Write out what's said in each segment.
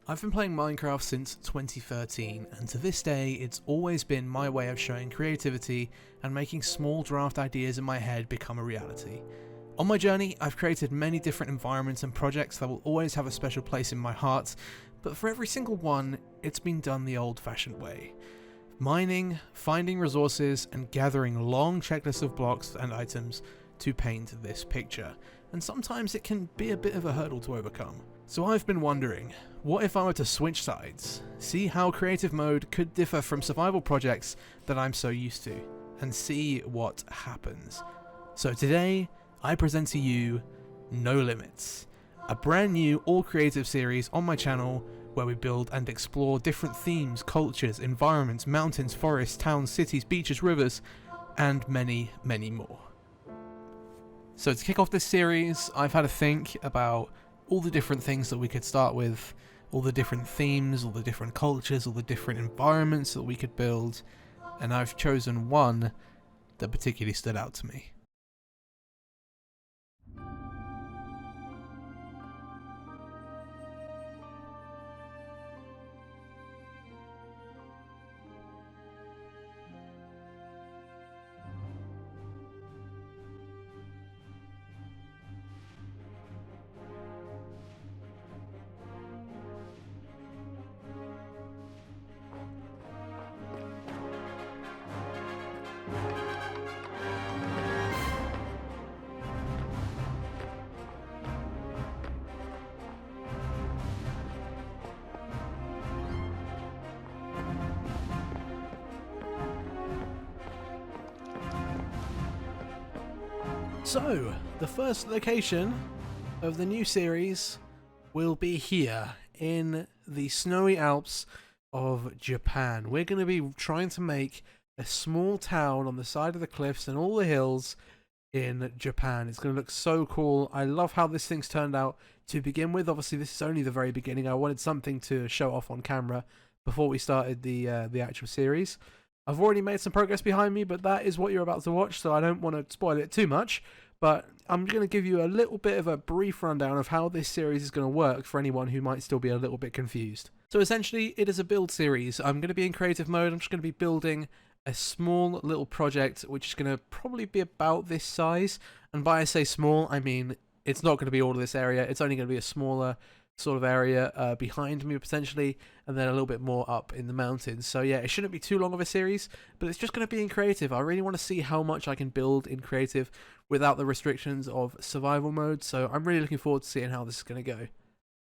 I've been playing Minecraft since 2013, and to this day it's always been my way of showing creativity and making small draft ideas in my head become a reality. On my journey, I've created many different environments and projects that will always have a special place in my heart, but for every single one, it's been done the old-fashioned way. Mining, finding resources, and gathering long checklists of blocks and items to paint this picture, and sometimes it can be a bit of a hurdle to overcome. So I've been wondering, what if I were to switch sides, see how creative mode could differ from survival projects that I'm so used to, and see what happens. So today, I present to you No Limits, a brand new all-creative series on my channel where we build and explore different themes, cultures, environments, mountains, forests, towns, cities, beaches, rivers, and many, many more. So to kick off this series, I've had to think about all the different things that we could start with, all the different themes, all the different cultures, all the different environments that we could build, and I've chosen one that particularly stood out to me. So, the first location of the new series will be here in the snowy Alps of Japan. We're going to be trying to make a small town on the side of the cliffs and all the hills in Japan. It's going to look so cool. I love how this thing's turned out to begin with. Obviously, this is only the very beginning. I wanted something to show off on camera before we started the actual series. I've already made some progress behind me, but that is what you're about to watch, so I don't want to spoil it too much. But I'm going to give you a little bit of a brief rundown of how this series is going to work for anyone who might still be a little bit confused. So essentially, it is a build series. I'm going to be in creative mode. I'm just going to be building a small little project, which is going to probably be about this size. And by I say small, I mean it's not going to be all of this area. It's only going to be a smaller sort of area behind me potentially, and then a little bit more up in the mountains. So yeah, it shouldn't be too long of a series, but it's just going to be in creative. I really want to see how much I can build in creative without the restrictions of survival mode, so I'm really looking forward to seeing how this is going to go.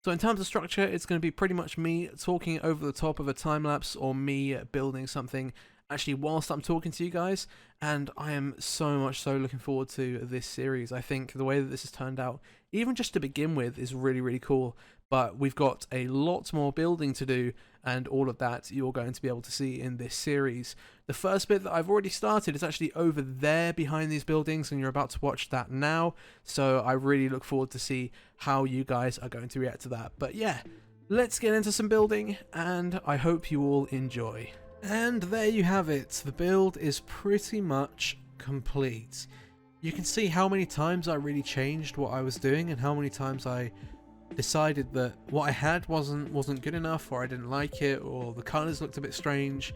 So in terms of structure, it's going to be pretty much me talking over the top of a time lapse, or me building something actually whilst I'm talking to you guys, and I am so looking forward to this series. I think the way that this has turned out, even just to begin with, is really cool, but we've got a lot more building to do, and all of that you're going to be able to see in this series. The first bit that I've already started is actually over there behind these buildings, and you're about to watch that now, so I really look forward to see how you guys are going to react to that. But yeah, let's get into some building, and I hope you all enjoy. And there you have it. The build is pretty much complete. You can see how many times I really changed what I was doing, and how many times I decided that what I had wasn't good enough, or I didn't like it, or the colours looked a bit strange.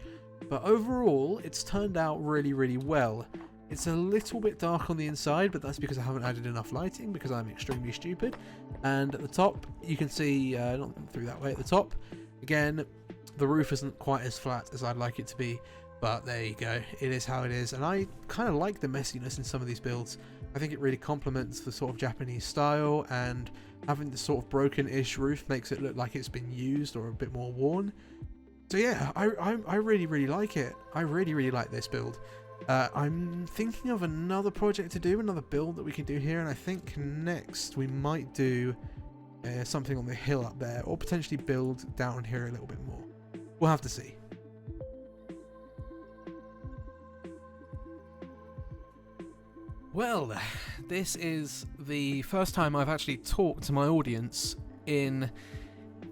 But overall, it's turned out really well. It's a little bit dark on the inside, but that's because I haven't added enough lighting, because I'm extremely stupid. And at the top, you can see, not through that way, at the top, again, the roof isn't quite as flat as I'd like it to be, but there you go, it is how it is. And I kind of like the messiness in some of these builds. I think it really complements the sort of Japanese style, and having this sort of broken-ish roof makes it look like it's been used or a bit more worn. So yeah, I really like it. I really like this build. I'm thinking of another project to do, another build that we can do here, and I think next we might do something on the hill up there, or potentially build down here a little bit more. We'll have to see. Well, this is the first time I've actually talked to my audience in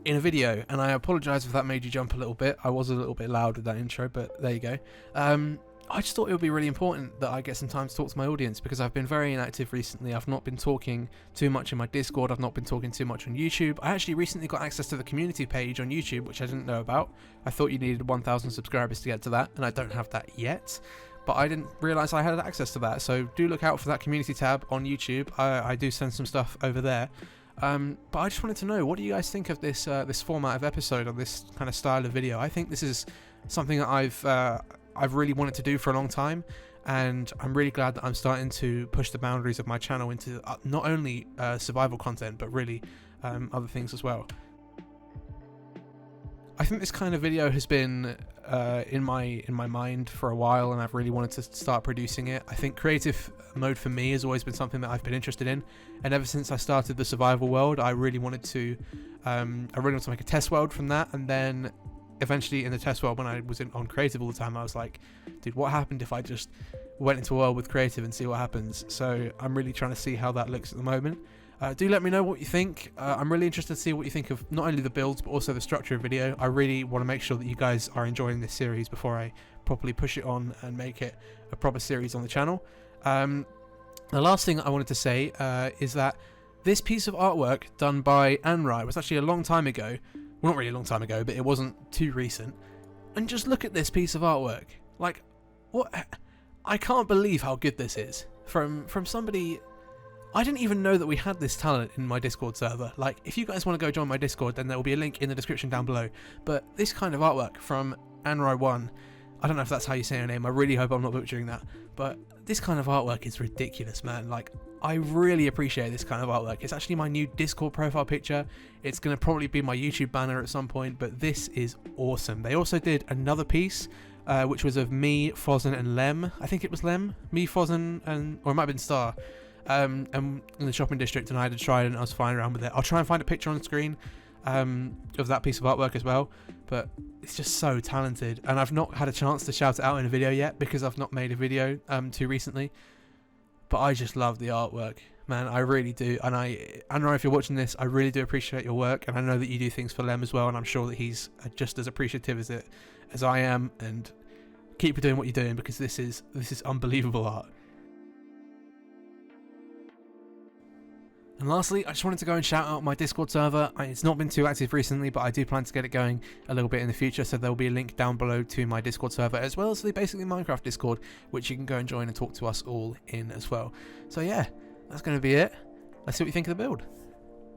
a video, and I apologise if that made you jump a little bit. I was a little bit loud with that intro, but there you go. I just thought it would be really important that I get some time to talk to my audience, because I've been very inactive recently. I've not been talking too much in my Discord. I've not been talking too much on YouTube. I actually recently got access to the community page on YouTube, which I didn't know about. I thought you needed 1,000 subscribers to get to that, and I don't have that yet. But I didn't realise I had access to that, so do look out for that community tab on YouTube. I do send some stuff over there. But I just wanted to know, what do you guys think of this this format of episode, or this kind of style of video? I think this is something that I've really wanted to do for a long time, and I'm really glad that I'm starting to push the boundaries of my channel into not only survival content, but really other things as well. I think this kind of video has been in my mind for a while, and I've really wanted to start producing it. I think creative mode for me has always been something that I've been interested in, and ever since I started the survival world, I really wanted to make a test world from that. And then eventually in the test world, when I was on creative all the time, I was like, dude, what happened if I just went into a world with creative and see what happens? So I'm really trying to see how that looks at the moment. Do let me know what you think. I'm really interested to see what you think of not only the builds, but also the structure of video. I really want to make sure that you guys are enjoying this series before I properly push it on and make it a proper series on the channel. The last thing I wanted to say is that this piece of artwork done by Anrai was actually a long time ago. Well, not really a long time ago, but it wasn't too recent. And just look at this piece of artwork. Like, what? I can't believe how good this is. From somebody... I didn't even know that we had this talent in my Discord server. Like, if you guys want to go join my Discord, then there will be a link in the description down below. But this kind of artwork from Anrai1, I don't know if that's how you say her name, I really hope I'm not butchering that, but this kind of artwork is ridiculous, man. Like, I really appreciate this kind of artwork. It's actually my new Discord profile picture. It's going to probably be my YouTube banner at some point, but this is awesome. They also did another piece, which was of me, Fozzen, and Lem. I think it was Lem, me, Fozzen, or it might have been Star. In the shopping district, and I had to try it, and I was flying around with it. I'll try and find a picture on the screen of that piece of artwork as well, but it's just so talented, and I've not had a chance to shout it out in a video yet because I've not made a video too recently. But I just love the artwork, man. I really do. And Anna, if you're watching this, I really do appreciate your work, and I know that you do things for Lem as well, and I'm sure that he's just as appreciative as I am. And keep doing what you're doing, because this is unbelievable art. And lastly, I just wanted to go and shout out my Discord server. It's not been too active recently, but I do plan to get it going a little bit in the future, so there will be a link down below to my Discord server, as well as the Basically Minecraft Discord, which you can go and join and talk to us all in as well. So yeah, that's going to be it. Let's see what you think of the build.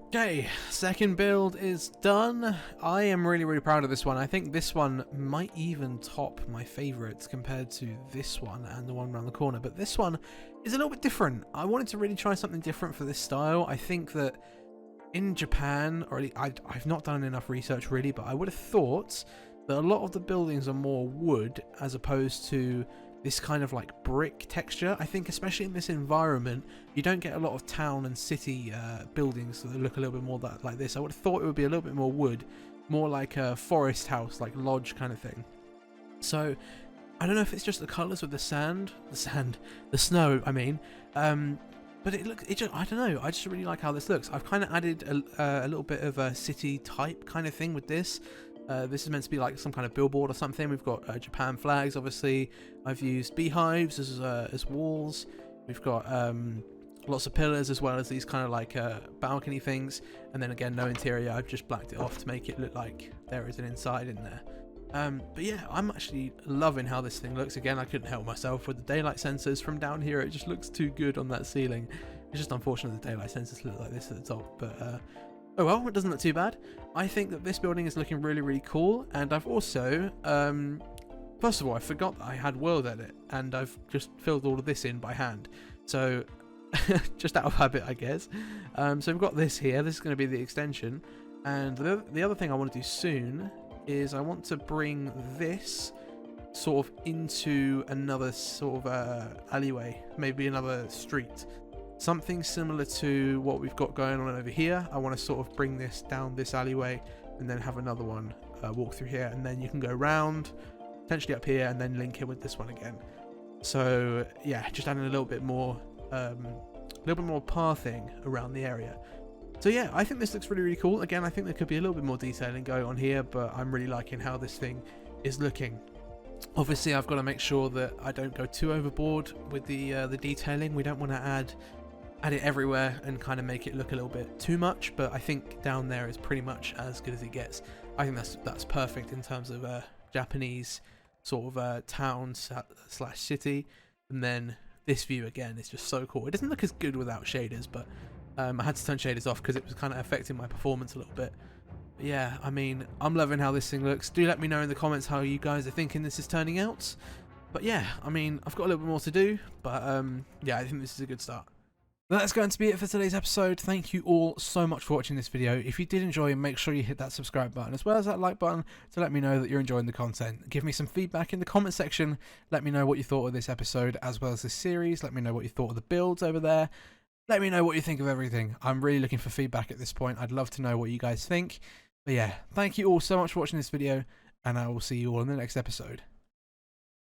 Okay, second build is done. I am really proud of this one. I think this one might even top my favourites compared to this one and the one around the corner, but this one is a little bit different. I wanted to really try something different for this style. I think that in Japan, or I've not done enough research really, but I would have thought that a lot of the buildings are more wood as opposed to this kind of like brick texture. I think especially in this environment, you don't get a lot of town and city buildings that look a little bit more like this. I would have thought it would be a little bit more wood, more like a forest house, like lodge kind of thing. So I don't know if it's just the colours with the snow, I mean, but I don't know, I just really like how this looks. I've kind of added a little bit of a city type kind of thing with this. This is meant to be like some kind of billboard or something. We've got Japan flags, obviously. I've used beehives as walls. We've got lots of pillars, as well as these kind of like balcony things. And then again, no interior. I've just blacked it off to make it look like there is an inside in there. But yeah, I'm actually loving how this thing looks. Again, I couldn't help myself with the daylight sensors from down here. It just looks too good on that ceiling. It's just unfortunate the daylight sensors look like this at the top, but oh well, it doesn't look too bad. I think that this building is looking really cool, and I've also, first of all, I forgot that I had world edit, and I've just filled all of this in by hand. So, just out of habit, I guess. So we've got this here. This is going to be the extension, and the other thing I want to do soon is I want to bring this sort of into another sort of alleyway, maybe another street. Something similar to what we've got going on over here. I want to sort of bring this down this alleyway and then have another one walk through here, and then you can go round, potentially up here, and then link it with this one again. So yeah, just adding a little bit more pathing around the area. So yeah, I think this looks really cool. Again, I think there could be a little bit more detailing going on here, but I'm really liking how this thing is looking. Obviously, I've got to make sure that I don't go too overboard with the detailing. We don't want to add it everywhere and kind of make it look a little bit too much, but I think down there is pretty much as good as it gets. I think that's perfect in terms of Japanese sort of town slash city. And then this view again is just so cool. It doesn't look as good without shaders, but I had to turn shaders off because it was kind of affecting my performance a little bit. But yeah, I mean, I'm loving how this thing looks. Do let me know in the comments how you guys are thinking this is turning out. But yeah, I mean, I've got a little bit more to do, but yeah, I think this is a good start. That's going to be it for today's episode. Thank you all so much for watching this video. If you did enjoy, make sure you hit that subscribe button as well as that like button to let me know that you're enjoying the content. Give me some feedback in the comment section. Let me know what you thought of this episode as well as this series. Let me know what you thought of the builds over there. Let me know what you think of everything. I'm really looking for feedback at this point. I'd love to know what you guys think. But yeah, thank you all so much for watching this video, and I will see you all in the next episode.